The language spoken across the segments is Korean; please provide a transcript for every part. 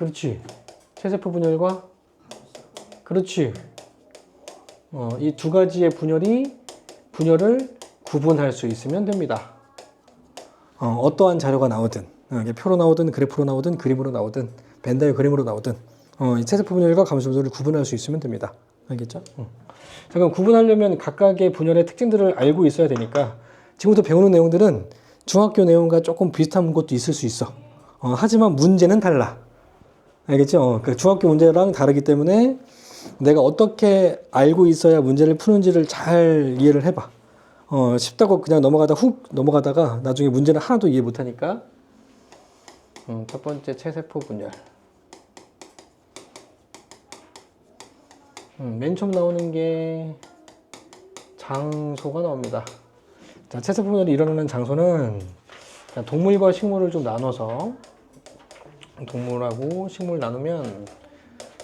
그렇지. 체세포 분열과 그렇지. 이 두 가지의 분열을 구분할 수 있으면 됩니다. 어떠한 자료가 나오든, 이게 표로 나오든, 그래프로 나오든, 그림으로 나오든, 벤다이어 그림으로 나오든, 이 체세포 분열과 감소 분열을 구분할 수 있으면 됩니다. 알겠죠? 자, 그럼 구분하려면 각각의 분열의 특징들을 알고 있어야 되니까 지금부터 배우는 내용들은 중학교 내용과 조금 비슷한 것도 있을 수 있어. 하지만 문제는 달라. 알겠죠? 그 중학교 문제랑 다르기 때문에 내가 어떻게 알고 있어야 문제를 푸는지를 잘 이해를 해봐. 쉽다고 그냥 훅 넘어가다가 나중에 문제는 하나도 이해 못하니까. 첫 번째 체세포 분열. 맨 처음 나오는 게 장소가 나옵니다. 자, 체세포 분열이 일어나는 장소는 동물과 식물을 좀 나눠서 동물하고 식물 나누면,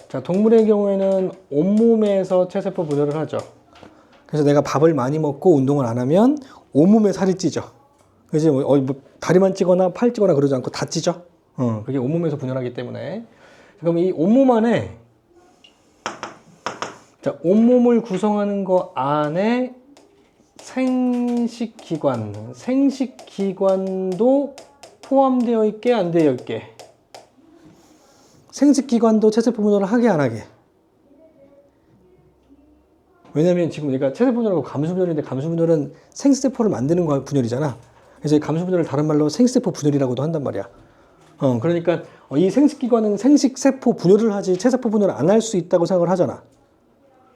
자, 동물의 경우에는 온몸에서 체세포 분열을 하죠. 그래서 내가 밥을 많이 먹고 운동을 안 하면 온몸에 살이 찌죠. 그래서 뭐 다리만 찌거나 팔 찌거나 그러지 않고 다 찌죠. 그게 온몸에서 분열하기 때문에. 그럼 이 온몸 안에, 자, 온몸을 구성하는 거 안에 생식기관도 포함되어 있게 안 되어 있게. 생식기관도 체세포 분열을 하게 안 하게. 왜냐면 지금 우리가 체세포 분열하고 감수 분열인데, 감수 분열은 생세포를 만드는 분열이잖아. 그래서 이 감수 분열을 다른 말로 생세포 분열이라고도 한단 말이야. 그러니까 이 생식기관은 생식세포 분열을 하지 체세포 분열을 안 할 수 있다고 생각을 하잖아.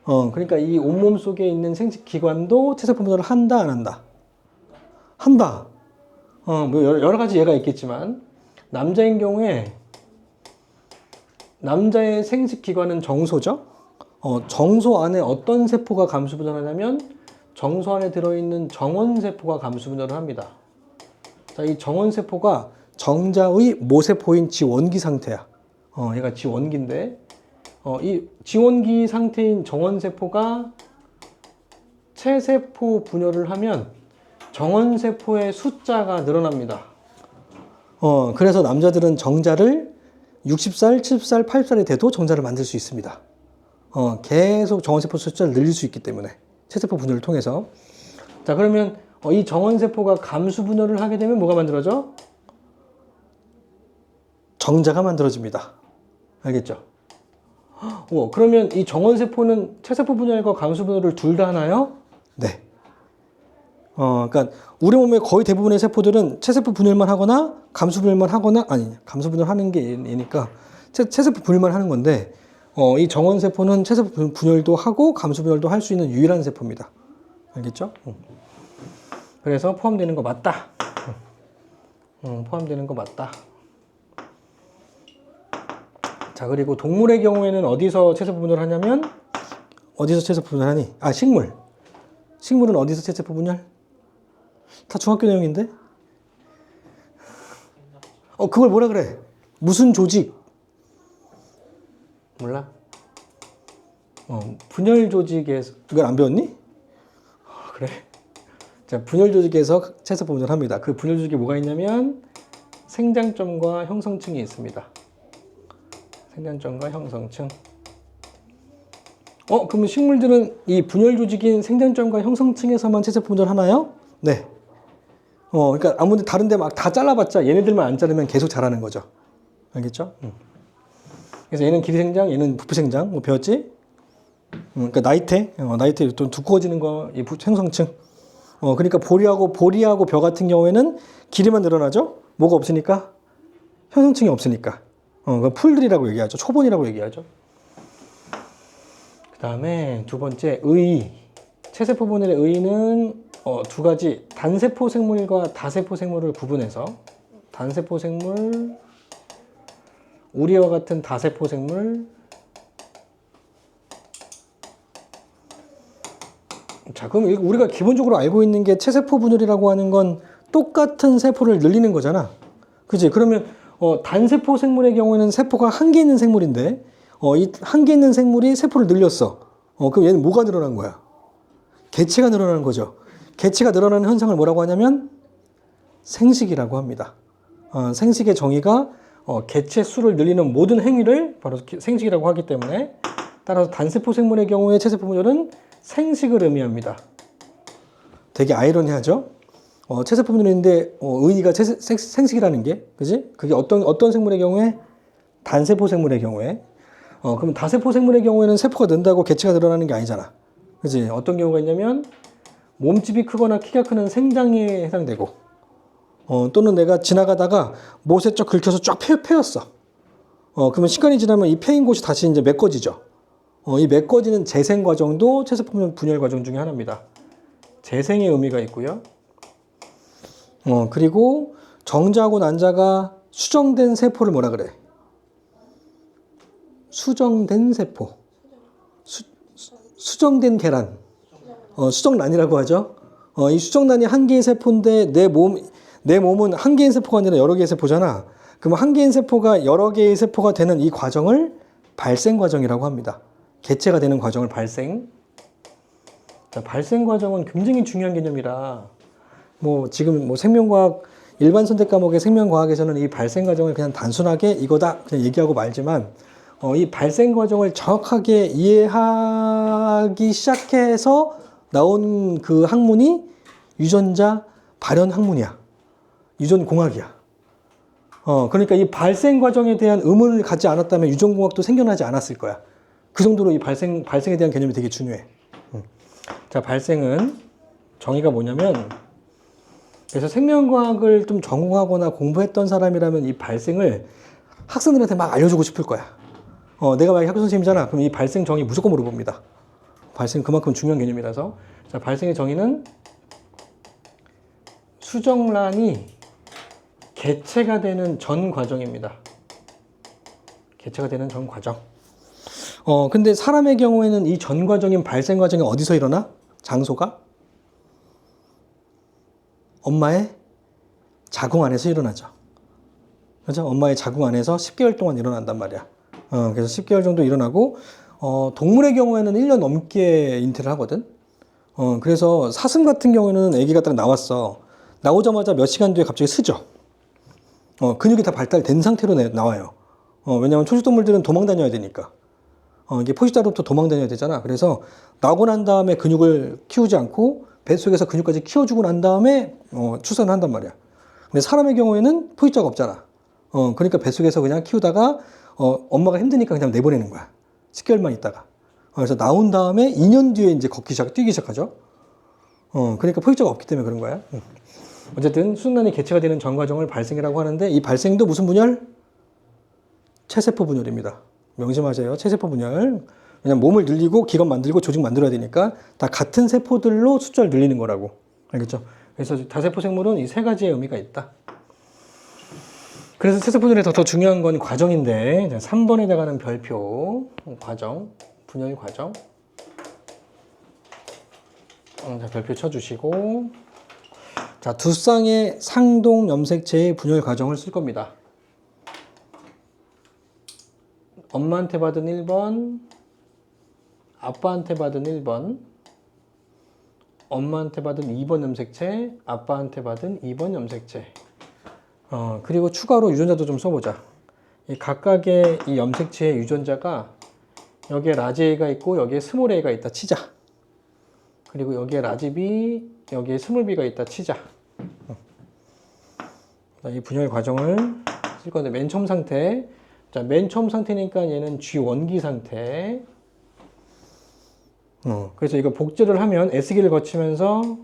그러니까 이 온몸 속에 있는 생식기관도 체세포 분열을 한다, 안 한다? 한다. 뭐 여러 가지 예가 있겠지만, 남자인 경우에 남자의 생식기관은 정소죠. 정소 안에 어떤 세포가 감수 분열하냐면 정소 안에 들어있는 정원세포가 감수 분열을 합니다. 자, 이 정원세포가 정자의 모세포인 지원기 상태야. 얘가 지원기인데, 이 지원기 상태인 정원세포가 체세포 분열을 하면 정원세포의 숫자가 늘어납니다. 그래서 남자들은 정자를 60살, 70살, 80살이 돼도 정자를 만들 수 있습니다. 계속 정원세포 숫자를 늘릴 수 있기 때문에, 체세포 분열을 통해서. 자, 그러면 이 정원세포가 감수 분열을 하게 되면 뭐가 만들어져? 정자가 만들어집니다. 알겠죠? 그러면 이 정원세포는 체세포 분열과 감수 분열을 둘 다 하나요? 네. 그러니까 우리 몸의 거의 대부분의 세포들은 체세포 분열만 하거나 감수 분열만 하거나, 감수 분열 하는 게 얘니까 체세포 분열만 하는 건데, 이 정원세포는 체세포 분열도 하고 감수 분열도 할 수 있는 유일한 세포입니다. 알겠죠? 그래서 포함되는 거 맞다. 포함되는 거 맞다. 자, 그리고 동물의 경우에는 어디서 체세포 분열을 하냐면, 어디서 체세포 분열하니? 식물. 식물은 어디서 체세포 분열? 다 중학교 내용인데? 그걸 뭐라 그래? 무슨 조직? 몰라? 분열 조직에서, 그걸 안 배웠니? 그래? 자, 분열 조직에서 체세포 분열을 합니다. 그 분열 조직에 뭐가 있냐면 생장점과 형성층이 있습니다. 생장점과 형성층. 그러면 식물들은 이 분열 조직인 생장점과 형성층에서만 체세포 분열을 하나요? 네. 그러니까 아무데 다른데 막 다 잘라봤자 얘네들만 안 자르면 계속 자라는 거죠. 알겠죠? 그래서 얘는 길이생장, 얘는 부피생장. 뭐 배웠지? 그러니까 나이테 좀 두꺼워지는 거, 이 형성층. 그러니까 보리하고 벼 같은 경우에는 길이만 늘어나죠? 뭐가 없으니까? 형성층이 없으니까. 풀들이라고 얘기하죠. 초본이라고 얘기하죠. 그 다음에 두 번째, 의. 체세포 분열의 의는 두 가지, 단세포 생물과 다세포 생물을 구분해서, 단세포 생물, 우리와 같은 다세포 생물. 자, 그럼 우리가 기본적으로 알고 있는 게 체세포 분열이라고 하는 건 똑같은 세포를 늘리는 거잖아. 그치? 그러면 단세포 생물의 경우에는 세포가 한 개 있는 생물인데, 이 한 개 있는 생물이 세포를 늘렸어. 그럼 얘는 뭐가 늘어난 거야? 개체가 늘어나는 거죠. 개체가 늘어나는 현상을 뭐라고 하냐면 생식이라고 합니다. 생식의 정의가 개체 수를 늘리는 모든 행위를 바로 생식이라고 하기 때문에 따라서 단세포 생물의 경우에 체세포 분열은 생식을 의미합니다. 되게 아이러니하죠? 체세포 분열인데 의의가 생식이라는 게, 그지? 그게 어떤 생물의 경우에? 단세포 생물의 경우에. 그럼 다세포 생물의 경우에는 세포가 는다고 개체가 늘어나는 게 아니잖아. 그지? 어떤 경우가 있냐면 몸집이 크거나 키가 크는 생장에 해당되고, 또는 내가 지나가다가 못에 쫙 긁혀서 쫙 패였어. 그러면 시간이 지나면 이 패인 곳이 다시 이제 메꿔지죠. 이 메꿔지는 재생 과정도 체세포 분열 과정 중에 하나입니다. 재생의 의미가 있고요. 그리고 정자하고 난자가 수정된 세포를 뭐라 그래? 수정된 세포. 수정된 계란. 수정란이라고 하죠. 이 수정란이 한 개의 세포인데 내 몸은 한 개의 세포가 아니라 여러 개의 세포잖아. 그럼 한 개의 세포가 여러 개의 세포가 되는 이 과정을 발생 과정이라고 합니다. 개체가 되는 과정을 발생. 자, 발생 과정은 굉장히 중요한 개념이라 지금 생명과학 일반 선택 과목의 생명과학에서는 이 발생 과정을 그냥 단순하게 이거다 그냥 얘기하고 말지만 이 발생 과정을 정확하게 이해하기 시작해서 나온 그 학문이 유전자 발현 학문이야. 유전공학이야. 그러니까 이 발생 과정에 대한 의문을 갖지 않았다면 유전공학도 생겨나지 않았을 거야. 그 정도로 이 발생에 대한 개념이 되게 중요해. 자, 발생은 정의가 뭐냐면, 그래서 생명과학을 좀 전공하거나 공부했던 사람이라면 이 발생을 학생들한테 막 알려주고 싶을 거야. 내가 만약에 학교 선생님이잖아. 그럼 이 발생 정의 무조건 물어봅니다. 발생 그만큼 중요한 개념이라서. 자, 발생의 정의는 수정란이 개체가 되는 전 과정입니다. 개체가 되는 전 과정. 근데 사람의 경우에는 이 전 과정인 발생 과정이 어디서 일어나? 장소가? 엄마의 자궁 안에서 일어나죠. 그죠? 엄마의 자궁 안에서 10개월 동안 일어난단 말이야. 그래서 10개월 정도 일어나고, 동물의 경우에는 1년 넘게 잉태를 하거든. 그래서 사슴 같은 경우에는 아기가 딱 나왔어. 나오자마자 몇 시간 뒤에 갑자기 쓰죠. 근육이 다 발달된 상태로 나와요. 왜냐하면 초식동물들은 도망 다녀야 되니까. 이게 포식자로부터 도망 다녀야 되잖아. 그래서 나고 난 다음에 근육을 키우지 않고 뱃속에서 근육까지 키워주고 난 다음에 출산을 한단 말이야. 근데 사람의 경우에는 포식자가 없잖아. 그러니까 뱃속에서 그냥 키우다가 엄마가 힘드니까 그냥 내보내는 거야. 10개월만 있다가. 그래서 나온 다음에 2년 뒤에 이제 뛰기 시작하죠. 그러니까 포식자가 없기 때문에 그런 거야. 어쨌든 수정란이 개체가 되는 전 과정을 발생이라고 하는데 이 발생도 무슨 분열? 체세포 분열입니다. 명심하세요. 체세포 분열. 왜냐면 몸을 늘리고 기관 만들고 조직 만들어야 되니까 다 같은 세포들로 숫자를 늘리는 거라고. 알겠죠? 그래서 다세포 생물은 이 세 가지의 의미가 있다. 그래서 체세포 분열에 더 중요한 건 과정인데 3번에 해당하는 별표 과정, 분열 과정. 자, 별표 쳐주시고, 자, 두 쌍의 상동 염색체의 분열 과정을 쓸 겁니다. 엄마한테 받은 1번, 아빠한테 받은 1번, 엄마한테 받은 2번 염색체, 아빠한테 받은 2번 염색체. 그리고 추가로 유전자도 좀 써보자. 이 각각의 이 염색체의 유전자가 여기에 라지 A가 있고 여기에 스몰 A가 있다 치자. 그리고 여기에 라지 B, 여기에 스몰 B가 있다 치자. 이 분열 과정을 쓸 건데 맨 처음 상태. 자, 맨 처음 상태니까 얘는 G1기 상태. 그래서 이거 복제를 하면 S기를 거치면서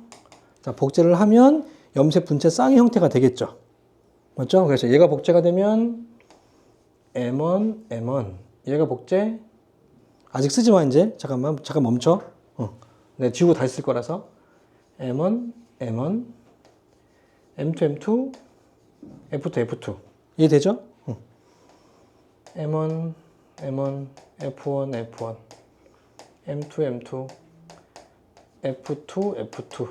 자, 복제를 하면 염색 분체 쌍의 형태가 되겠죠. 맞죠? 그래서 얘가 복제가 되면 M1, M1. 얘가 복제 아직 쓰지 마 이제. 잠깐 멈춰. 네, 지우고 다시 쓸 거라서 M1, M1, M2, M2, F2, F2. 이해되죠? M1, M1, F1, F1, M2, M2, F2, F2.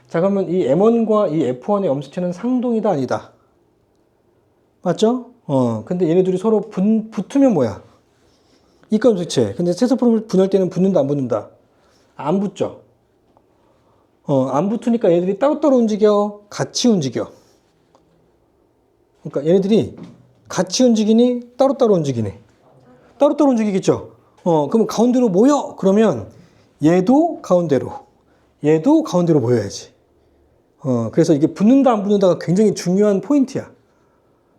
자, 그러면 이 M1과 이 F1의 염색체는 상동이다, 아니다? 맞죠? 근데 얘네들이 서로 붙으면 뭐야? 이과 염색체. 근데 체세포를 분할 때는 붙는다, 안 붙는다? 안 붙죠? 안 붙으니까 얘네들이 따로따로 움직여? 같이 움직여. 그러니까 얘네들이 같이 움직이니? 따로따로 움직이니? 따로따로 움직이겠죠? 그럼 가운데로 모여! 그러면 얘도 가운데로, 얘도 가운데로 모여야지. 그래서 이게 붙는다 안 붙는다가 굉장히 중요한 포인트야.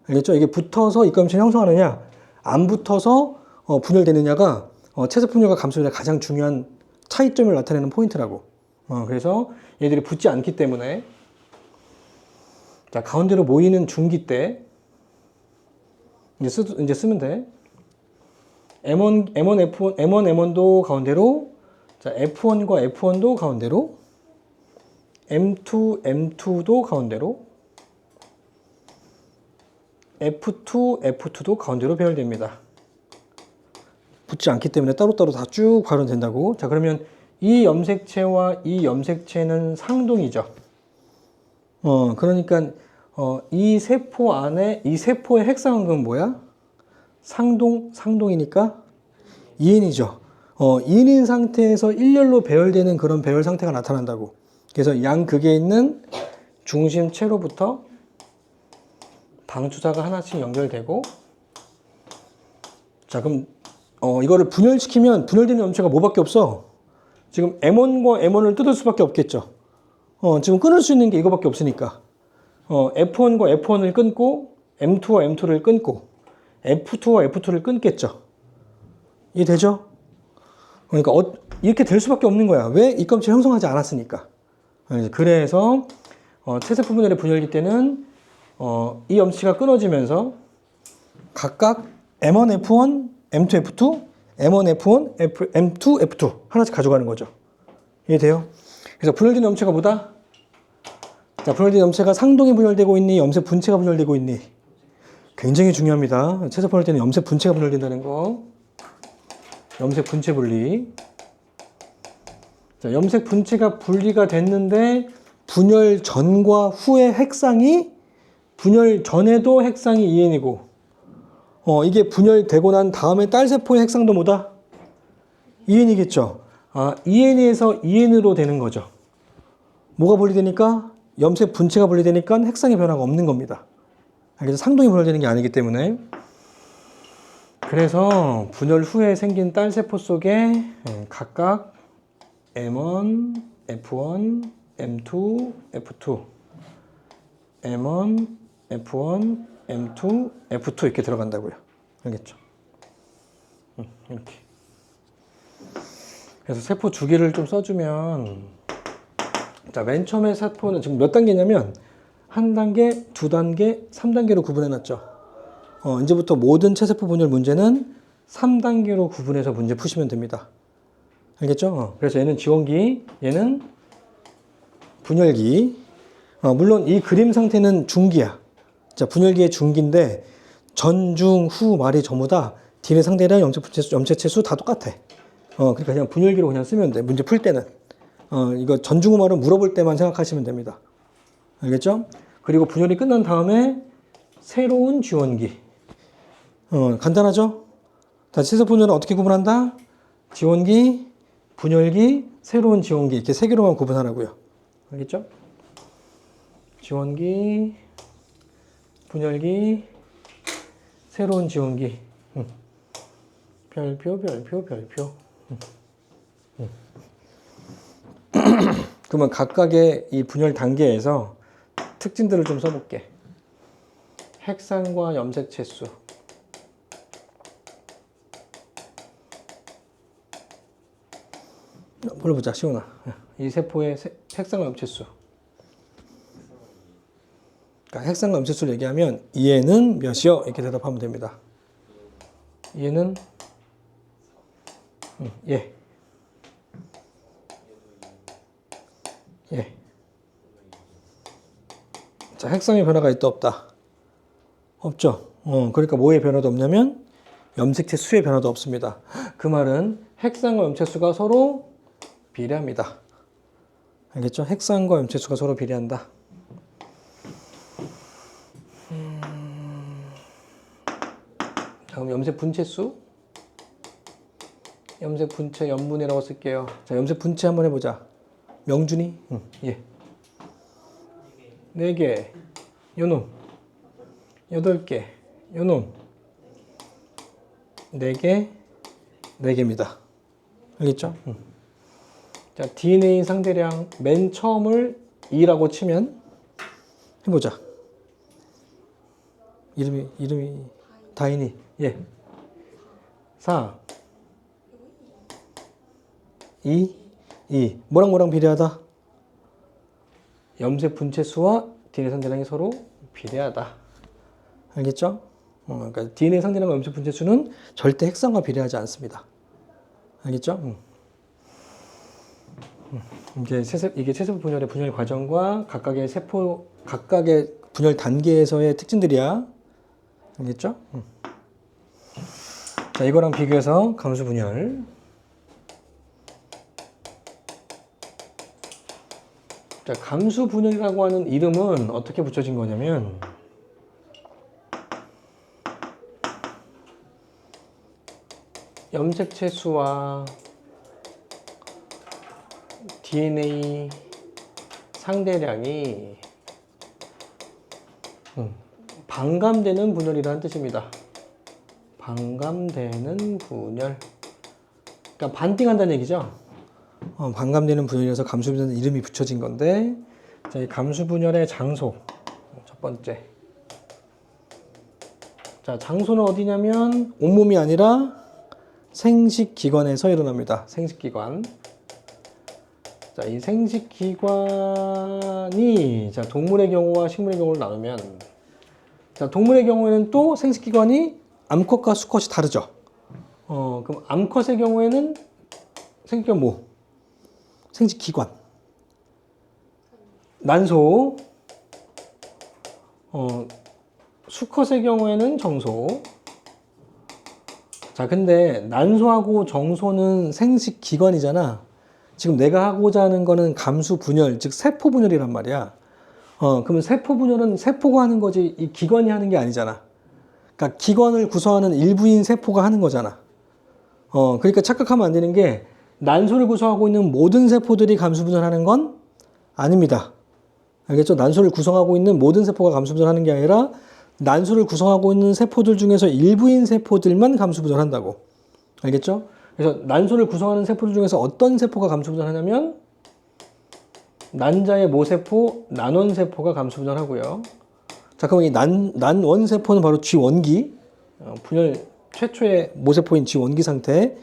알겠죠? 이게 붙어서 입감체를 형성하느냐, 안 붙어서 분열되느냐가 채색분열과 감소율의 가장 중요한 차이점을 나타내는 포인트라고. 그래서 얘들이 붙지 않기 때문에 자, 가운데로 모이는 중기 때 이제 쓰면 돼. M1, F1, M1, M1도 가운데로, 자, F1과 F1도 가운데로, M2, M2도 가운데로, F2, F2도 가운데로 배열됩니다. 붙지 않기 때문에 따로따로 다 쭉 발현된다고. 자, 그러면 이 염색체와 이 염색체는 상동이죠. 그러니까 이 세포 안에 이 세포의 핵상은 그럼 뭐야? 상동이니까 2N이죠. 2N인 상태에서 일렬로 배열되는 그런 배열 상태가 나타난다고. 그래서 양극에 있는 중심체로부터 방추사가 하나씩 연결되고, 자, 그럼 이거를 분열시키면 분열되는 염체가 뭐밖에 없어? 지금 M1과 M1을 뜯을 수밖에 없겠죠. 지금 끊을 수 있는 게 이거밖에 없으니까. F1과 F1을 끊고, M2와 M2를 끊고, F2와 F2를 끊겠죠. 이해되죠? 그러니까 이렇게 될 수밖에 없는 거야. 왜? 입감체를 형성하지 않았으니까. 그래서 채세포 분열의 분열기 때는 이 염치가 끊어지면서 각각 M1, F1, M2, F2, M1, F1, M2, F2 하나씩 가져가는 거죠. 이해돼요? 그래서 분열된 염체가 뭐다? 자, 분열된 염체가 상동이 분열되고 있니? 염색 분체가 분열되고 있니? 굉장히 중요합니다. 채세포 분열 때는 염색 분체가 분열된다는 거. 염색 분체 분리. 자, 염색 분체가 분리가 됐는데 분열 전과 후의 핵상이 분열 전에도 핵상이 2N이고 이게 분열되고 난 다음에 딸세포의 핵상도 뭐다? 2N이겠죠. 2N에서 2N으로 되는 거죠. 뭐가 분리되니까? 염색 분체가 분리되니까 핵상의 변화가 없는 겁니다. 그래서 상동이 분열되는 게 아니기 때문에. 그래서 분열 후에 생긴 딸세포 속에 각각 M1, F1, M2, F2, M1, F1, M2, F2 이렇게 들어간다고요. 알겠죠? 이렇게. 그래서 세포 주기를 좀 써주면, 자, 맨 처음에 세포는 지금 몇 단계냐면, 1단계, 2단계, 3단계로 구분해놨죠. 이제부터 모든 체세포 분열 문제는 3단계로 구분해서 문제 푸시면 됩니다. 알겠죠? 그래서 얘는 지원기, 얘는 분열기. 물론 이 그림 상태는 중기야. 자, 분열기의 중기인데 전, 중, 후 말이 전부 다 딜의 상대량, 염체체 수 다 똑같아. 그러니까 그냥 분열기로 그냥 쓰면 돼. 문제 풀 때는. 이거 전, 중, 후 말은 물어볼 때만 생각하시면 됩니다. 알겠죠? 그리고 분열이 끝난 다음에 새로운 지원기. 간단하죠? 자, 채세포 분열은 어떻게 구분한다? 지원기, 분열기, 새로운 지원기 이렇게 세 개로만 구분하라고요. 알겠죠? 지원기, 분열기, 새로운 지원기. 별표, 별표, 별표. 그러면 각각의 이 분열 단계에서 특징들을 좀 써볼게. 핵상과 염색체 수. 물어보자, 시원아. 이 세포의 핵상과 염체수. 그러니까 핵상과 염체수를 얘기하면 얘는 몇이요? 이렇게 대답하면 됩니다. 얘는 예. 예. 자, 핵상의 변화가 있다 없다? 없죠. 그러니까 뭐의 변화도 없냐면 염색체 수의 변화도 없습니다. 그 말은 핵상과 염체수가 서로 비례합니다. 알겠죠? 핵상과 염체수가 서로 비례한다. 자, 그럼 염색 분체수? 염색 분체 염분이라고 쓸게요. 자, 염색 분체 한번 해보자. 명준이? 예. 4개. 요놈. 8개. 요놈 4개, 4개입니다. 알겠죠? 자, DNA 상대량 맨 처음을 2라고 치면 해보자. 이름이 다인이. 예. 4 2 2 뭐랑 비례하다? 염색 분체수와 DNA 상대량이 서로 비례하다. 알겠죠? 그러니까 DNA 상대량과 염색 분체수는 절대 핵상과 비례하지 않습니다. 알겠죠? 이게 체세포 분열의 분열 과정과 각각의 분열 단계에서의 특징들이야. 알겠죠? 자, 이거랑 비교해서 감수 분열. 자, 감수 분열이라고 하는 이름은 어떻게 붙여진 거냐면 염색체 수와 DNA 상대량이 반감되는 분열이라는 뜻입니다. 반감되는 분열. 그러니까 반띵한다는 얘기죠. 반감되는 분열이라서 감수 분열 이름이 붙여진 건데, 자, 이 감수 분열의 장소 첫 번째. 자, 장소는 어디냐면 온몸이 아니라 생식기관에서 일어납니다. 생식기관. 자, 이 생식기관이 자, 동물의 경우와 식물의 경우를 나누면, 자, 동물의 경우에는 또 생식기관이 암컷과 수컷이 다르죠. 그럼 암컷의 경우에는 생식기관 뭐? 생식기관. 난소. 수컷의 경우에는 정소. 자, 근데 난소하고 정소는 생식기관이잖아. 지금 내가 하고자 하는 거는 감수분열, 즉 세포분열이란 말이야. 그러면 세포분열은 세포가 하는 거지 이 기관이 하는 게 아니잖아. 그러니까 기관을 구성하는 일부인 세포가 하는 거잖아. 그러니까 착각하면 안 되는 게 난소를 구성하고 있는 모든 세포들이 감수분열하는 건 아닙니다. 알겠죠? 난소를 구성하고 있는 모든 세포가 감수분열하는 게 아니라 난소를 구성하고 있는 세포들 중에서 일부인 세포들만 감수분열한다고. 알겠죠? 그래서 난소를 구성하는 세포들 중에서 어떤 세포가 감수분열하냐면 난자의 모세포, 난원세포가 감수분열하고요. 자, 그럼 이 난원세포는 바로 G원기, 분열 최초의 모세포인 G원기 상태.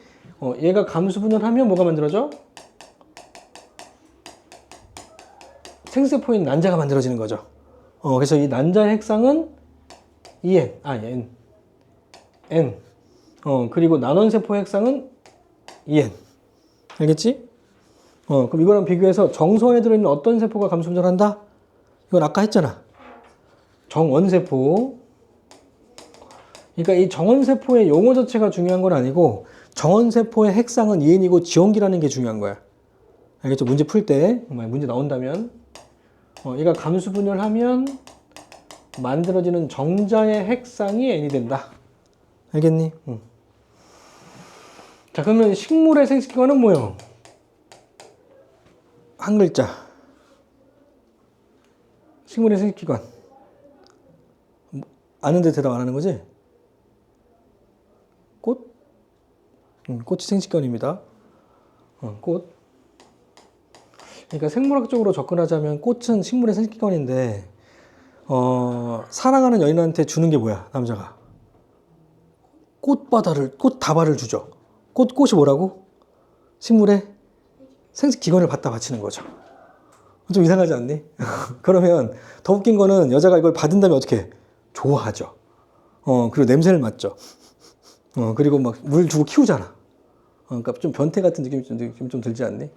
얘가 감수분열하면 뭐가 만들어져? 생세포인 난자가 만들어지는 거죠. 그래서 이 난자의 핵상은 N. 그리고 난원세포 핵상은 EN. 알겠지? 그럼 이거랑 비교해서 정소에 들어있는 어떤 세포가 감수분열한다? 이건 아까 했잖아. 정원세포. 그러니까 이 정원세포의 용어 자체가 중요한 건 아니고 정원세포의 핵상은 EN이고 지원기라는 게 중요한 거야. 알겠죠? 문제 풀 때, 문제 나온다면 얘가 감수분열하면 만들어지는 정자의 핵상이 N이 된다. 알겠니? 자, 그러면 식물의 생식기관은 뭐예요? 한 글자. 식물의 생식기관. 아는데 대답 안 하는 거지? 꽃? 꽃이 생식기관입니다. 꽃. 그러니까 생물학적으로 접근하자면 꽃은 식물의 생식기관인데, 사랑하는 여인한테 주는 게 뭐야, 남자가? 꽃다발을 주죠. 꽃이 뭐라고? 식물의 생식기관을 갖다 바치는 거죠. 좀 이상하지 않니? 그러면 더 웃긴 거는 여자가 이걸 받은 다음에 어떻게 해? 좋아하죠. 그리고 냄새를 맡죠. 그리고 막 물 주고 키우잖아. 그러니까 좀 변태 같은 느낌이 좀 들지 않니?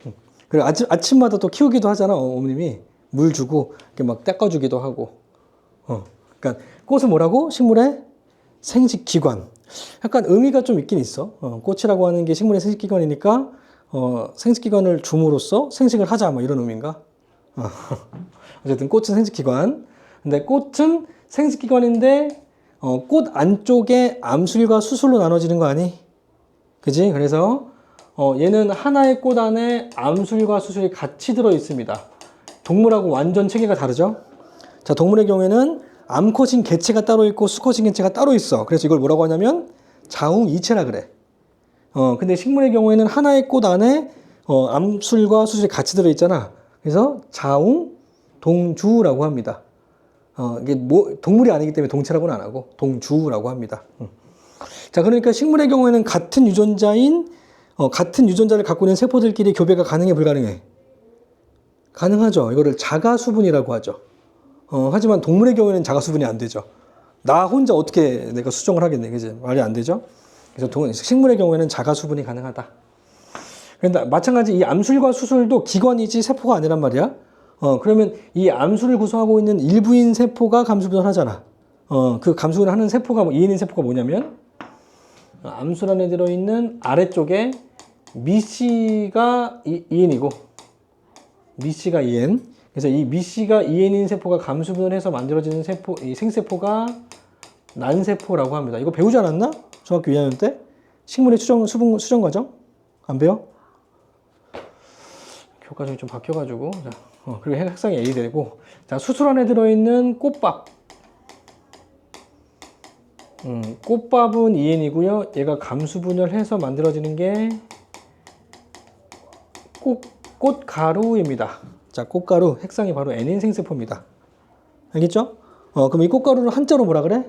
그리고 아침마다 또 키우기도 하잖아. 어머님이 물 주고 이렇게 막 닦아주기도 하고. 그러니까 꽃은 뭐라고? 식물의 생식기관. 약간 의미가 좀 있긴 있어. 꽃이라고 하는 게 식물의 생식기관이니까 생식기관을 줌으로써 생식을 하자, 뭐 이런 의미인가? 어쨌든 꽃은 생식기관. 근데 꽃은 생식기관인데 꽃 안쪽에 암술과 수술로 나눠지는 거 아니? 그지? 그래서 얘는 하나의 꽃 안에 암술과 수술이 같이 들어 있습니다. 동물하고 완전 체계가 다르죠? 자, 동물의 경우에는 암컷인 개체가 따로 있고 수컷인 개체가 따로 있어. 그래서 이걸 뭐라고 하냐면 자웅이체라 그래. 근데 식물의 경우에는 하나의 꽃 안에 암술과 수술이 같이 들어있잖아. 그래서 자웅동주라고 합니다. 이게 동물이 아니기 때문에 동체라고는 안 하고 동주라고 합니다. 자, 그러니까 식물의 경우에는 같은 유전자를 갖고 있는 세포들끼리 교배가 가능해, 불가능해? 가능하죠. 이거를 자가수분이라고 하죠. 하지만 동물의 경우에는 자가수분이 안 되죠. 나 혼자 어떻게 내가 수정을 하겠네, 그지? 말이 안 되죠. 그래서 식물의 경우에는 자가수분이 가능하다. 그런데 마찬가지 이 암술과 수술도 기관이지 세포가 아니란 말이야. 그러면 이 암술을 구성하고 있는 일부인 세포가 감수분을 하잖아. 그 감수분을 하는 세포가 이인인 세포가 뭐냐면 암술 안에 들어있는 아래쪽에 미씨가 이인이고 미씨가 이엔. 그래서 이 미씨가 이엔인 세포가 감수분을 해서 만들어지는 세포, 이 생세포가 난세포라고 합니다. 이거 배우지 않았나? 중학교 2학년 때? 식물의 수정 과정? 안 배워? 교과정이 좀 바뀌어가지고. 자, 그리고 핵상이 A 되고. 자, 수술 안에 들어있는 꽃밥. 꽃밥은 이엔이고요. 얘가 감수분열해서 만들어지는 게 꽃가루입니다. 자, 꽃가루, 핵상이 바로 N인 생세포입니다. 알겠죠? 그럼 이 꽃가루를 한자로 뭐라 그래?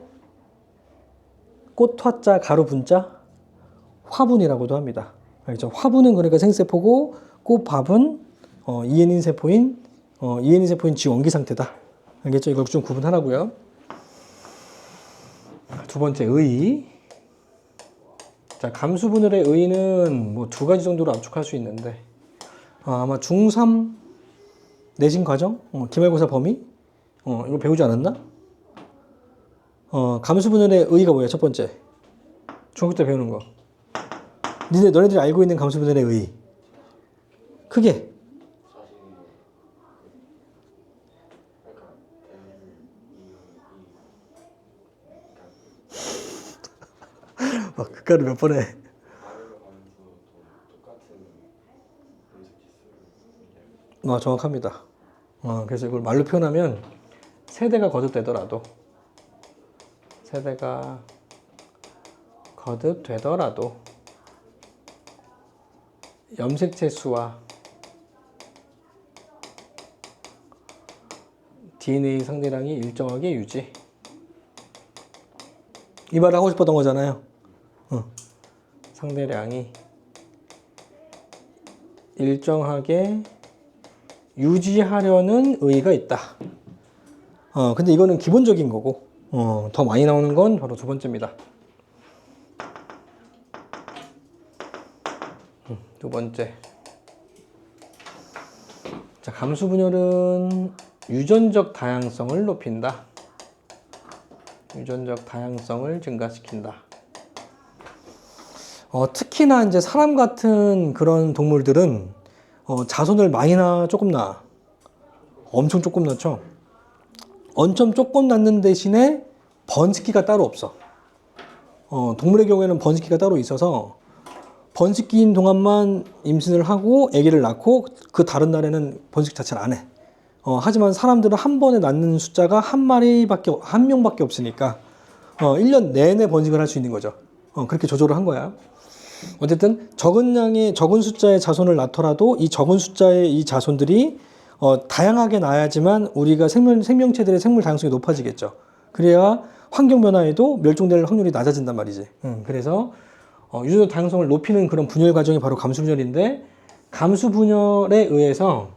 꽃화자, 가루 분자, 화분이라고도 합니다. 알겠죠? 화분은 그러니까 생세포고, 꽃밥은 이엔인 세포인 지원기 상태다. 알겠죠? 이걸 좀 구분하라고요. 두 번째, 의. 자, 감수분열의 의는 뭐 두 가지 정도로 압축할 수 있는데, 아마 중3 내신 과정? 기말고사 범위? 이거 배우지 않았나? 감수분열의 의의가 뭐야, 첫 번째? 중학교 때 배우는 거. 너네들이 알고 있는 감수분열의 의의. 크게. 그가루 몇 번 해? 정확합니다. 그래서 이걸 말로 표현하면 세대가 거듭되더라도 염색체 수와 DNA 상대량이 일정하게 유지. 이 말을 하고 싶었던 거잖아요. 상대량이 일정하게 유지하려는 의의가 있다. 근데 이거는 기본적인 거고, 더 많이 나오는 건 바로 두 번째입니다. 두 번째. 자, 감수분열은 유전적 다양성을 높인다. 유전적 다양성을 증가시킨다. 특히나 이제 사람 같은 그런 동물들은 자손을 많이 낳아, 조금 낳아? 엄청 조금 낳죠? 엄청 조금 낳는 대신에 번식기가 따로 없어. 동물의 경우에는 번식기가 따로 있어서 번식기인 동안만 임신을 하고 아기를 낳고 그 다른 날에는 번식 자체를 안 해. 하지만 사람들은 한 번에 낳는 숫자가 한 명밖에 없으니까 1년 내내 번식을 할 수 있는 거죠. 그렇게 조절을 한 거야. 어쨌든 적은 숫자의 자손을 낳더라도 이 적은 숫자의 이 자손들이 다양하게 낳아야지만 우리가 생명체들의 생물 다양성이 높아지겠죠. 그래야 환경 변화에도 멸종될 확률이 낮아진단 말이지. 그래서 유전자 다양성을 높이는 그런 분열 과정이 바로 감수분열인데, 감수분열에 의해서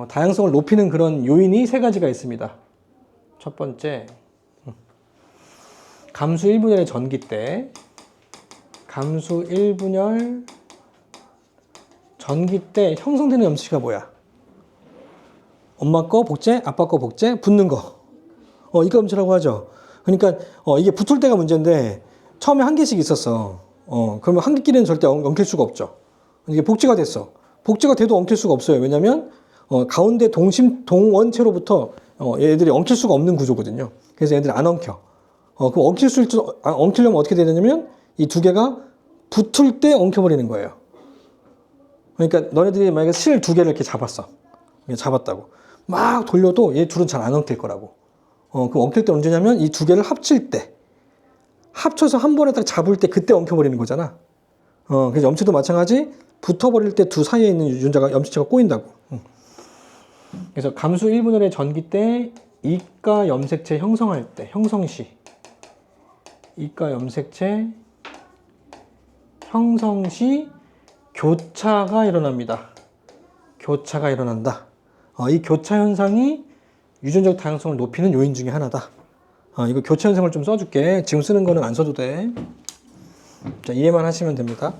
다양성을 높이는 그런 요인이 세 가지가 있습니다. 첫 번째, 감수 1분열의 전기 때, 감수 1분열 전기 때 형성되는 염치가 뭐야? 엄마 거 복제, 아빠 거 복제, 붙는 거. 이거 염치라고 하죠. 그러니까 이게 붙을 때가 문제인데 처음에 한 개씩 있었어. 그러면 한 개끼리는 절대 엉킬 수가 없죠. 이게 복제가 됐어. 복제가 돼도 엉킬 수가 없어요. 왜냐면 가운데 동원체로부터 얘들이 엉킬 수가 없는 구조거든요. 그래서 얘들이 안 엉켜. 그럼 엉키려면 어떻게 되냐면 이 두 개가 붙을 때 엉켜버리는 거예요. 그러니까 너네들이 만약에 실 두 개를 이렇게 잡았어. 잡았다고. 막 돌려도 얘 둘은 잘 안 엉킬 거라고. 그럼 엉킬 때 언제냐면 이 두 개를 합칠 때, 합쳐서 한 번에 딱 잡을 때 그때 엉켜버리는 거잖아. 그래서 염체도 마찬가지. 붙어버릴 때 두 사이에 있는 유전자가 염체가 꼬인다고. 그래서 감수 1분열의 전기 때 이가 염색체 형성할 때, 형성 시 이가 염색체 형성 시 교차가 일어납니다. 교차가 일어난다. 이 교차 현상이 유전적 다양성을 높이는 요인 중에 하나다. 이거 교차 현상을 좀 써줄게. 지금 쓰는 거는 안 써도 돼. 자, 이해만 하시면 됩니다.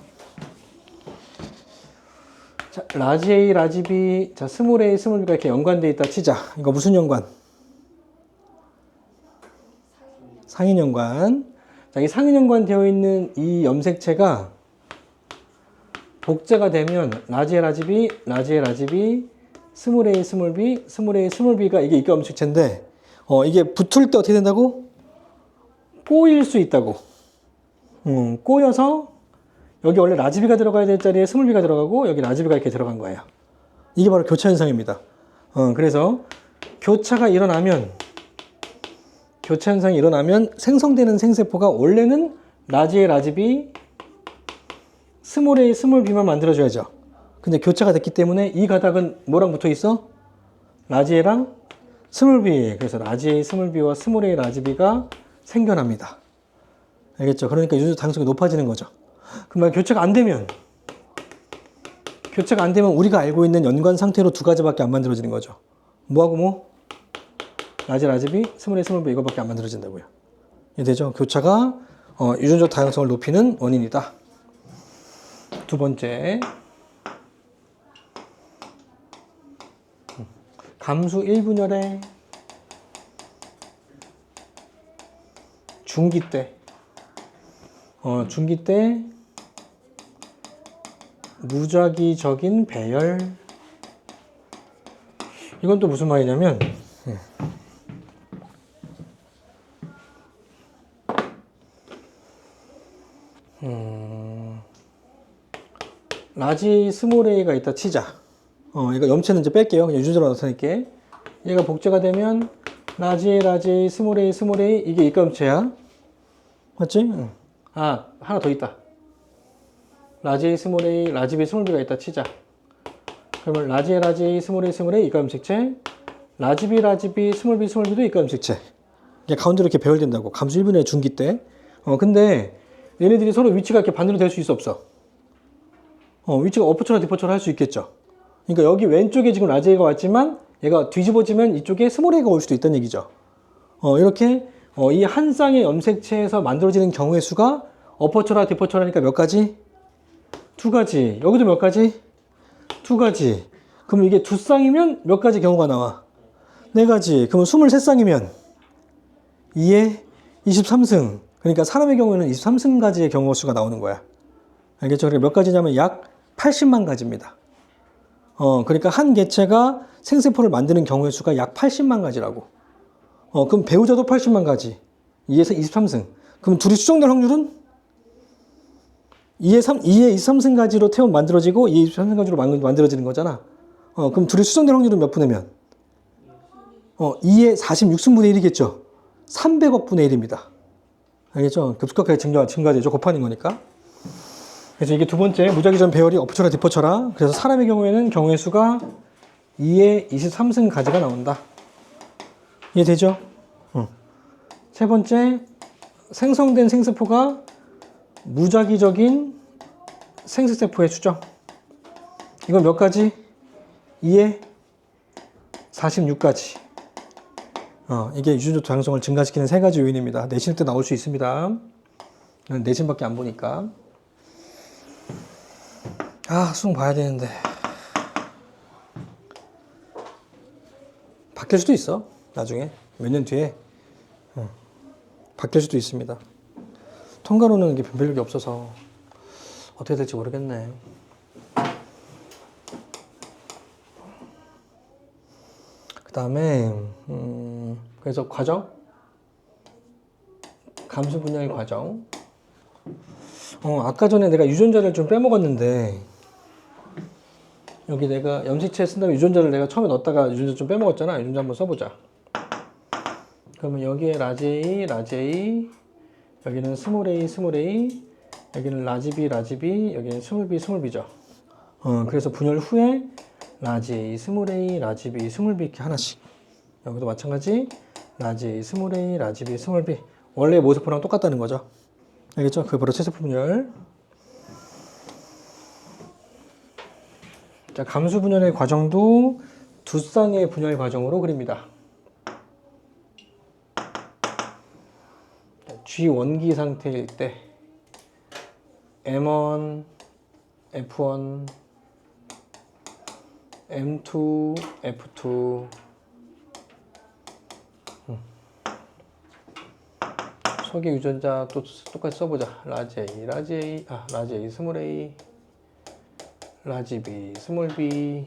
자, 라지 A, 라지 B, 자, 스몰 A, 스몰 B가 이렇게 연관되어 있다 치자. 이거 무슨 연관? 상인 연관. 자, 이 상인 연관 되어 있는 이 염색체가 복제가 되면 라지 A, 라지 B, 라지 A, 라지 B, 스몰 A, 스몰 B, 스몰 A, 스몰 B가 이게 이가 염색체인데, 이게 붙을 때 어떻게 된다고? 꼬일 수 있다고. 꼬여서 여기 원래 라지 B가 들어가야 될 자리에 스몰 B가 들어가고 여기 라지 B가 이렇게 들어간 거예요. 이게 바로 교차 현상입니다. 그래서 교차 현상이 일어나면 생성되는 생세포가 원래는 라지 A, 라지 B, 스몰 A, 스몰 B만 만들어줘야죠. 근데 교차가 됐기 때문에 이 가닥은 뭐랑 붙어 있어? 라지 A랑 스몰 B. 그래서 라지 A, 스몰 B와 스몰 A, 라지 B가 생겨납니다. 알겠죠? 그러니까 유전자 다양성이 높아지는 거죠. 그러면 교차가 안 되면 우리가 알고 있는 연관 상태로 두 가지밖에 안 만들어지는 거죠. 뭐하고 뭐? 라지 B, 스몰 A, 스몰 B 이거밖에 안 만들어진다고요. 이해되죠? 교차가 유전적 다양성을 높이는 원인이다. 두 번째, 감수 1분열의 중기 때 무작위적인 배열. 이건 또 무슨 말이냐면 라지 스몰 A가 있다 치자. 이거 염체는 이제 뺄게요. 그냥 유전자로 나타낼게. 얘가 복제가 되면 라지 A, 스몰 A, 스몰 A 이게 이가 염체야. 맞지? 하나 더 있다. 라지 A, 스몰 A, 라지 B, 스몰 B가 있다 치자. 그러면 라지 A, 스몰 A, 스몰 A 이가 염색체. 라지 B, 스몰 B도 이가 염색체. 이게 가운데로 이렇게 배열된다고. 감수 1분의 중기 때. 근데 얘네들이 서로 위치가 이렇게 반대로 될 수 있어 없어? 위치가 어퍼처나 디퍼처나 할 수 있겠죠. 그러니까 여기 왼쪽에 지금 라지 A가 왔지만 얘가 뒤집어지면 이쪽에 스몰 A가 올 수도 있다는 얘기죠. 이렇게 이 한 쌍의 염색체에서 만들어지는 경우의 수가 어퍼처나 디퍼처라니까 몇 가지? 두 가지. 여기도 몇 가지? 두 가지. 그럼 이게 두 쌍이면 몇 가지 경우가 나와? 네 가지. 그러면 23쌍이면 2에 23승. 그러니까 사람의 경우에는 23승가지의 경우 수가 나오는 거야. 알겠죠? 그러니까 몇 가지냐면 약 80만 가지입니다. 그러니까 한 개체가 생세포를 만드는 경우의 수가 약 80만 가지라고. 그럼 배우자도 80만 가지. 2에서 23승. 그럼 둘이 수정될 확률은 2에 23승 가지로 태움 만들어지고 2에 23승 가지로 만들어지는 거잖아. 그럼 둘이 수정될 확률은 몇 분의 면? 2에 46승분의 1이겠죠. 300억 분의 1입니다. 알겠죠? 급격하게 증가되죠. 곱하는 거니까. 그래서 이게 두 번째 무작위전 배열이 어퍼처라 디퍼처라. 그래서 사람의 경우에는 경우의 수가 2에 23승 가지가 나온다. 이해되죠? 세 번째, 생성된 생세포가 무작위적인 생식세포의 추정. 이건 몇 가지? 2에 46가지. 이게 유전적 다양성을 증가시키는 세 가지 요인입니다. 내신 때 나올 수 있습니다. 내신밖에 안 보니까. 수능 봐야 되는데. 바뀔 수도 있어. 나중에. 몇 년 뒤에. 바뀔 수도 있습니다. 통과로는 이게 변별력이 없어서 어떻게 될지 모르겠네. 그 다음에 그래서 과정, 감수 분열 과정. 아까 전에 내가 유전자를 좀 빼먹었는데 여기 내가 염색체 쓴 다음에 유전자를 내가 처음에 넣었다가 유전자 좀 빼먹었잖아. 유전자 한번 써보자. 그러면 여기에 라지 A, 라지 A, 여기는 스몰 A, 스몰 A, 여기는 라지 B, 라지 B, 여기는 스몰 B, 스몰 B죠. 그래서 분열 후에 라지 A, 스몰 A, 라지 B, 스몰 B 이렇게 하나씩. 여기도 마찬가지. 라지 A, 스몰 A, 라지 B, 스몰 B. 원래 모세포랑 똑같다는 거죠. 알겠죠? 그게 바로 체세포 분열. 자, 감수 분열의 과정도 두 쌍의 분열 과정으로 그립니다. G 원기 상태일 때 M1, F1, M2, F2 소개 유전자 또 똑같이 써보자. 라지 A, 라지 A, 라지 A, 스몰 A, 라지 B, 스몰 B.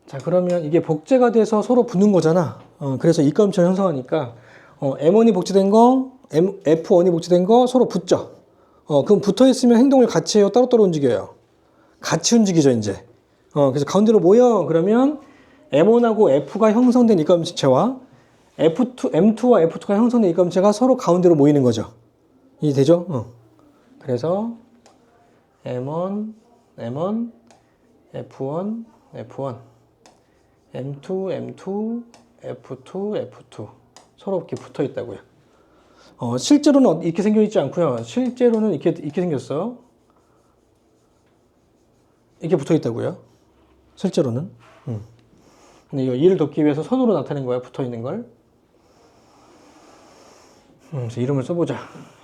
자, 그러면 이게 복제가 돼서 서로 붙는 거잖아. 그래서 입가음체를 형성하니까 M1이 복제된 거, F1이 복제된 거 서로 붙죠. 그럼 붙어 있으면 행동을 같이 해요, 따로따로 움직여요? 같이 움직이죠, 이제. 그래서 가운데로 모여. 그러면 M1하고 F가 형성된 입가음체와 M2와 F2가 형성된 입가음체가 서로 가운데로 모이는 거죠. 이해되죠? 그래서 M1, M1, F1, F1, M2, M2, F2, F2 서로 이렇게 붙어 있다고요. 실제로는 이렇게 생겨 있지 않고요. 실제로는 이렇게 생겼어. 이렇게 붙어 있다고요. 실제로는. 근데 이거 이를 돕기 위해서 선으로 나타낸 거야. 붙어 있는 걸. 그래서 이름을 써보자.